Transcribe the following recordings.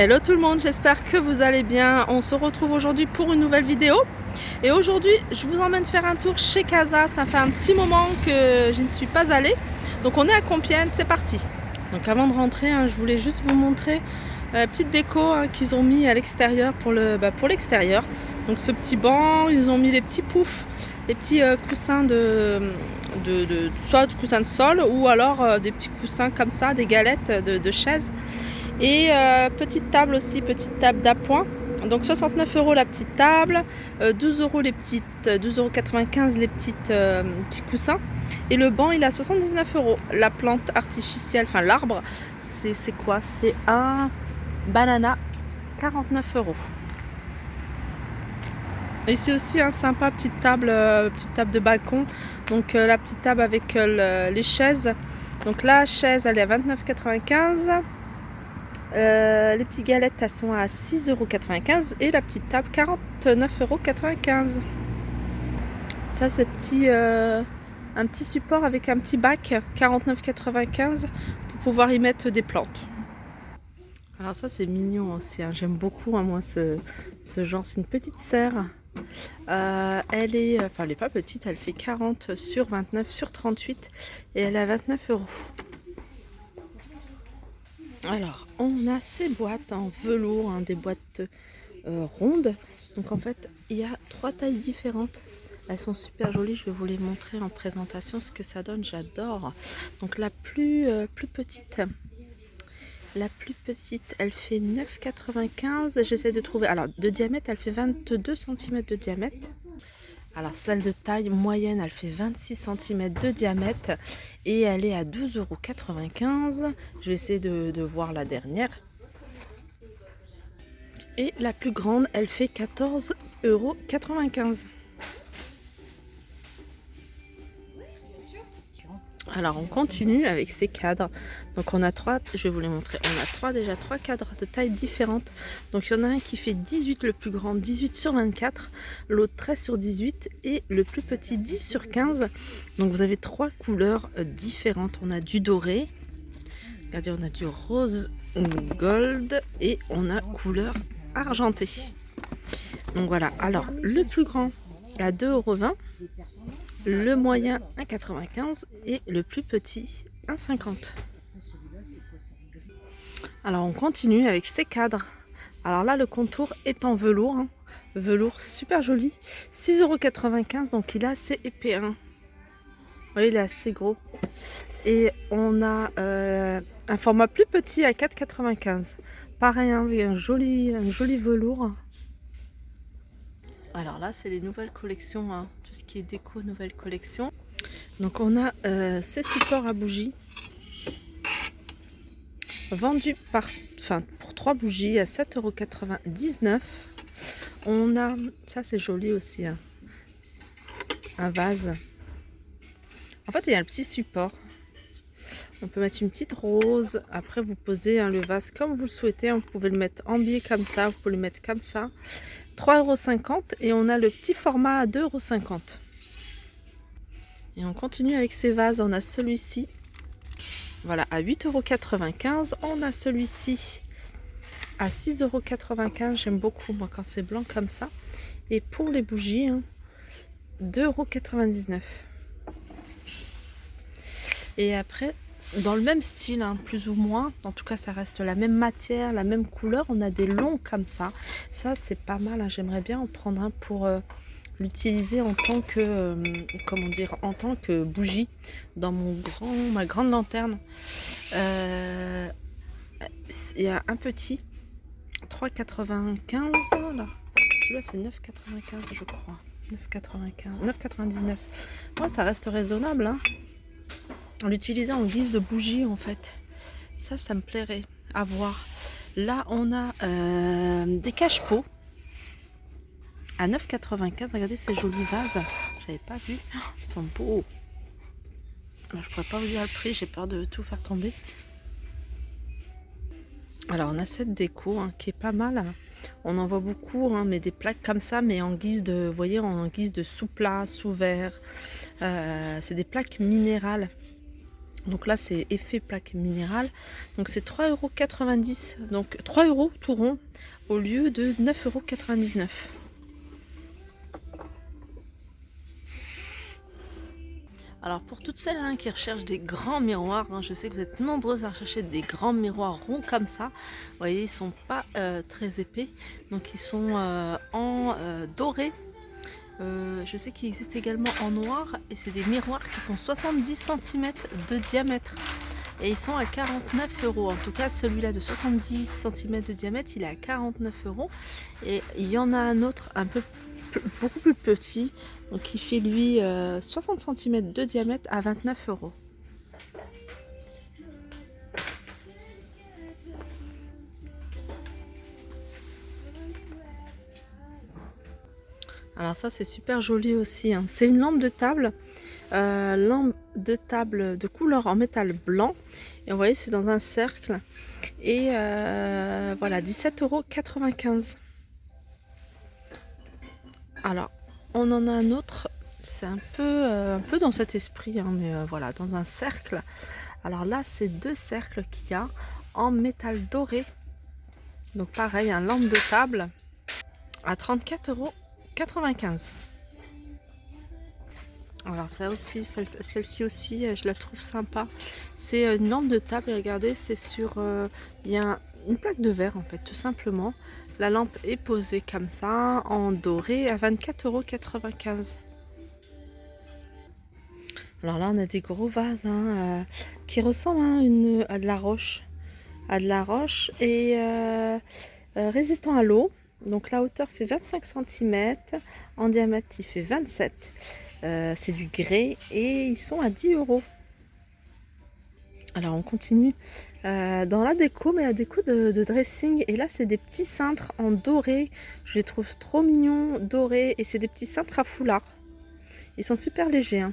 Hello tout le monde, j'espère que vous allez bien. On se retrouve aujourd'hui pour une nouvelle vidéo. Et aujourd'hui, je vous emmène faire un tour chez Casa. Ça fait un petit moment que je ne suis pas allée. Donc on est à Compiègne, c'est parti. Donc avant de rentrer, je voulais juste vous montrer la petite déco qu'ils ont mis à l'extérieur pour l'extérieur. Donc ce petit banc, ils ont mis les petits poufs, les petits coussins soit de coussins de sol ou alors des petits coussins comme ça, des galettes de chaises. Et petite table aussi, petite table d'appoint. Donc 69 € la petite table, 12 € les petites, 12,95 € les petits coussins. Et le banc il est à 79 €. La plante artificielle, enfin l'arbre, c'est quoi? C'est un banana, 49 €. Et c'est aussi un sympa petite table de balcon. Donc la petite table avec les chaises. Donc la chaise elle est à 29,95 €. Les petites galettes elles sont à 6,95 € et la petite table 49,95 €. Ça c'est un petit support avec un petit bac 49,95 € pour pouvoir y mettre des plantes. Alors ça c'est mignon aussi, j'aime beaucoup moi ce genre, c'est une petite serre. Elle est pas petite, elle fait 40 sur 29 sur 38 et elle est à 29 €. Alors, on a ces boîtes en velours, des boîtes rondes. Donc en fait, il y a 3 tailles différentes. Elles sont super jolies, je vais vous les montrer en présentation ce que ça donne, j'adore. Donc la plus petite, elle fait 9,95 €. J'essaie de trouver, alors de diamètre, elle fait 22 cm de diamètre. Alors celle de taille moyenne, elle fait 26 cm de diamètre et elle est à 12,95 €. Je vais essayer de voir la dernière. Et la plus grande, elle fait 14,95 €. Alors on continue avec ces cadres. Donc on a je vais vous les montrer. On a déjà trois cadres de tailles différentes. Donc il y en a un qui fait 18, le plus grand 18 sur 24, l'autre 13 sur 18 et le plus petit 10 sur 15. Donc vous avez 3 couleurs différentes. On a du doré, regardez, on a du rose gold et on a couleur argentée. Donc voilà, alors le plus grand à 2,20 €. Le moyen 1,95 € et le plus petit 1,50 €. Alors on continue avec ces cadres. Alors là le contour est en velours. Velours super joli. 6,95 €, donc il est assez épais. Vous voyez, il est assez gros. Et on a un format plus petit à 4,95 €. Pareil, avec un joli velours. Alors là, c'est les nouvelles collections, tout ce qui est déco, nouvelles collections. Donc on a ces supports à bougies vendus pour 3 bougies à 7,99 €. On a, ça c'est joli aussi, un vase. En fait, il y a un petit support. On peut mettre une petite rose. Après, vous posez le vase comme vous le souhaitez. Vous pouvez le mettre en biais comme ça, vous pouvez le mettre comme ça. 3,50 € et on a le petit format à 2,50 €. Et on continue avec ces vases. On a celui-ci, voilà, à 8,95 €. On a celui-ci à 6,95 €. J'aime beaucoup moi quand c'est blanc comme ça. Et pour les bougies, 2,99 €. Et après, dans le même style, plus ou moins, en tout cas ça reste la même matière, la même couleur, on a des longs comme ça. Ça c'est pas mal, j'aimerais bien en prendre un pour l'utiliser en tant que en tant que bougie dans ma grande lanterne. Il y a un petit 3,95 €. Celui-là c'est 9,95 € je crois. 9,99 €. Moi ça reste raisonnable, en l'utilisant en guise de bougie en fait. Ça me plairait à voir. Là on a des cache-pots à 9,95 €. Regardez ces jolis vases, j'avais pas vu, ils sont beaux. Je pourrais pas vous dire le prix, j'ai peur de tout faire tomber. Alors on a cette déco qui est pas mal. On en voit beaucoup, mais des plaques comme ça, mais en guise de, vous voyez, en guise de sous-plat, sous-verre. C'est des plaques minérales. Donc là c'est effet plaque minérale. Donc c'est 3,90 €. Donc 3 € tout rond au lieu de 9,99 €. Alors pour toutes celles qui recherchent des grands miroirs, je sais que vous êtes nombreuses à rechercher des grands miroirs ronds comme ça. Vous voyez, ils sont pas très épais, donc ils sont en doré. Je sais qu'il existe également en noir et c'est des miroirs qui font 70 cm de diamètre et ils sont à 49 €. En tout cas celui-là de 70 cm de diamètre, il est à 49 € et il y en a un autre un peu beaucoup plus petit, donc qui fait lui 60 cm de diamètre à 29 €. Alors ça c'est super joli aussi, c'est une lampe de table de couleur en métal blanc et vous voyez c'est dans un cercle et voilà 17,95 €. Alors on en a un autre, c'est un peu dans cet esprit mais voilà, dans un cercle. Alors là c'est deux cercles qu'il y a en métal doré, donc pareil, un lampe de table à 34,95 €. Alors ça aussi, celle-ci aussi, je la trouve sympa. C'est une lampe de table et regardez, c'est sur, il y a une plaque de verre en fait, tout simplement. La lampe est posée comme ça, en doré, à 24,95 €. Alors là, on a des gros vases qui ressemblent à de la roche. À de la roche et résistant à l'eau. Donc la hauteur fait 25 cm, en diamètre il fait 27. C'est du grès et ils sont à 10 €. Alors on continue dans la déco, mais la déco de dressing. Et là c'est des petits cintres en doré. Je les trouve trop mignons, dorés. Et c'est des petits cintres à foulard. Ils sont super légers.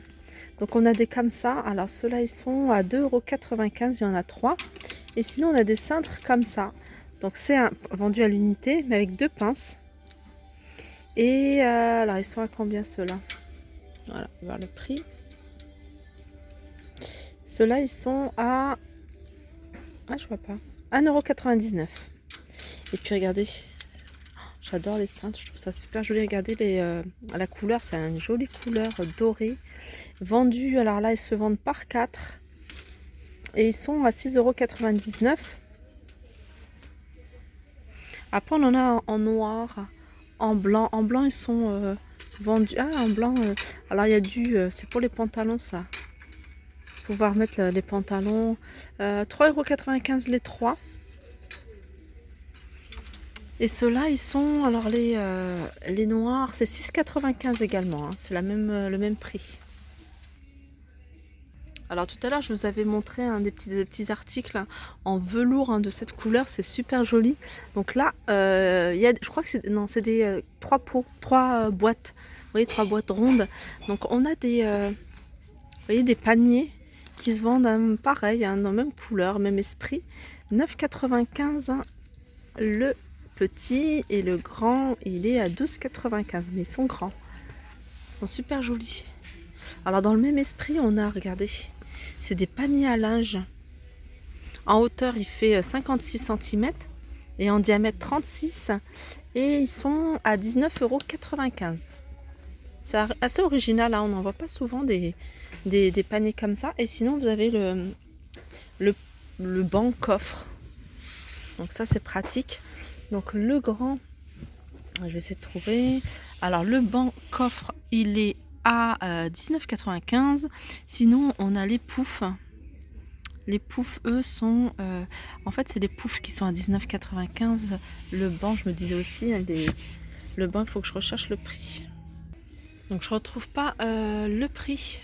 Donc on a des comme ça. Alors ceux-là ils sont à 2,95 €. Il y en a 3. Et sinon on a des cintres comme ça. Donc c'est vendu à l'unité, mais avec 2 pinces. Et alors ils sont à combien ceux-là? Voilà, on va voir le prix. Ceux-là, ils sont à... Ah, je vois pas. 1,99 €. Et puis, regardez. J'adore les cintres. Je trouve ça super joli. Regardez la couleur. C'est une jolie couleur dorée. Vendus, alors là, ils se vendent par 4. Et ils sont à 6,99 €. Après, on en a en noir, en blanc. En blanc, ils sont vendus. Ah, en blanc. Alors, il y a c'est pour les pantalons, ça. Pouvoir mettre les pantalons. 3,95 € les 3. Et ceux-là, ils sont, alors les noirs, c'est 6,95 € également. C'est le même prix. Alors tout à l'heure, je vous avais montré des petits articles en velours de cette couleur. C'est super joli. Donc là, je crois que c'est des 3 pots, 3 boîtes. Vous voyez, 3 boîtes rondes. Donc on a vous voyez, des paniers qui se vendent pareil, dans la même couleur, même esprit. 9,95 € le petit et le grand, il est à 12,95 €. Mais ils sont grands. Ils sont super jolis. Alors dans le même esprit, on a, regardez, c'est des paniers à linge. En hauteur, il fait 56 cm et en diamètre 36. Et ils sont à 19,95 €. C'est assez original, on n'en voit pas souvent des paniers comme ça. Et sinon, vous avez le banc coffre. Donc ça, c'est pratique. Donc le grand, je vais essayer de trouver. Alors le banc coffre, il est à 19,95 €. Sinon, on a les poufs. Les poufs, eux, sont... en fait, c'est les poufs qui sont à 19,95 €. Le banc, je me disais aussi, le banc, il faut que je recherche le prix. Donc je retrouve pas le prix.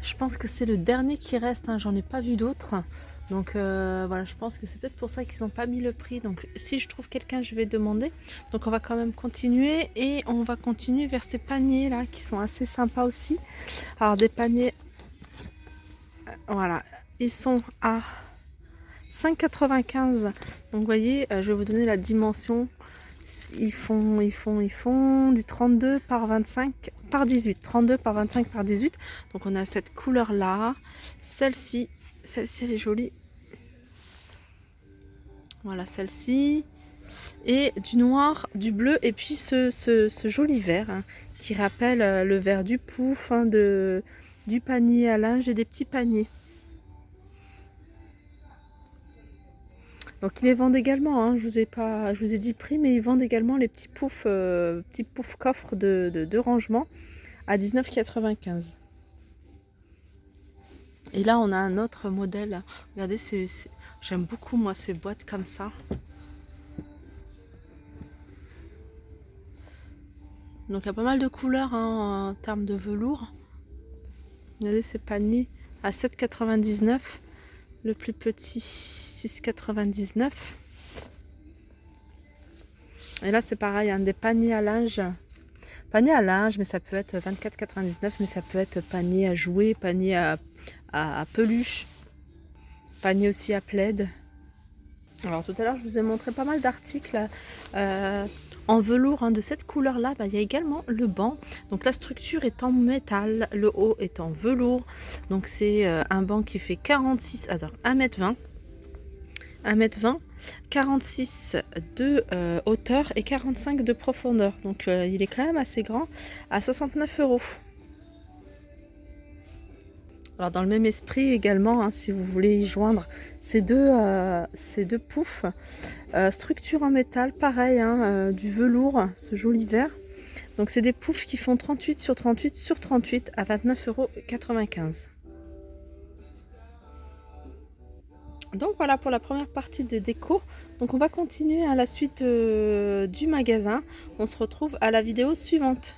Je pense que c'est le dernier qui reste, j'en ai pas vu d'autres. Donc voilà, je pense que c'est peut-être pour ça qu'ils n'ont pas mis le prix. Donc si je trouve quelqu'un, je vais demander. Donc on va quand même continuer et on va continuer vers ces paniers là qui sont assez sympas aussi. Alors des paniers, voilà, ils sont à 5,95 €. Donc vous voyez, je vais vous donner la dimension. Ils font du 32 par 25 par 18. 32 par 25 par 18. Donc on a cette couleur là, celle-ci Celle-ci, elle est jolie. Voilà, celle-ci. Et du noir, du bleu, et puis ce joli vert hein, qui rappelle le vert du pouf, hein, du panier à linge et des petits paniers. Donc ils les vendent également, hein, je vous ai dit le prix, mais ils vendent également les petits poufs coffres de rangement à 19,95 €. Et là on a un autre modèle, regardez, j'aime beaucoup moi ces boîtes comme ça. Donc il y a pas mal de couleurs hein, en termes de velours. Regardez ces paniers à 7,99 €. Le plus petit 6,99 €. Et là c'est pareil, hein, des paniers à linge. Panier à linge, mais ça peut être 24,99 €, mais ça peut être panier à jouets, panier à peluche, panier aussi à plaid. Alors tout à l'heure je vous ai montré pas mal d'articles en velours hein, de cette couleur là. Il y a également le banc, donc la structure est en métal, le haut est en velours, donc c'est un banc qui fait 46, alors 1,20 m, 1,20 m, 46 de hauteur et 45 de profondeur, donc il est quand même assez grand, à 69 €. Alors dans le même esprit également, hein, si vous voulez y joindre ces deux poufs, structure en métal, pareil, hein, du velours, ce joli vert. Donc c'est des poufs qui font 38 sur 38 sur 38 à 29,95 €. Donc voilà pour la première partie des décos. Donc on va continuer à la suite du magasin. On se retrouve à la vidéo suivante.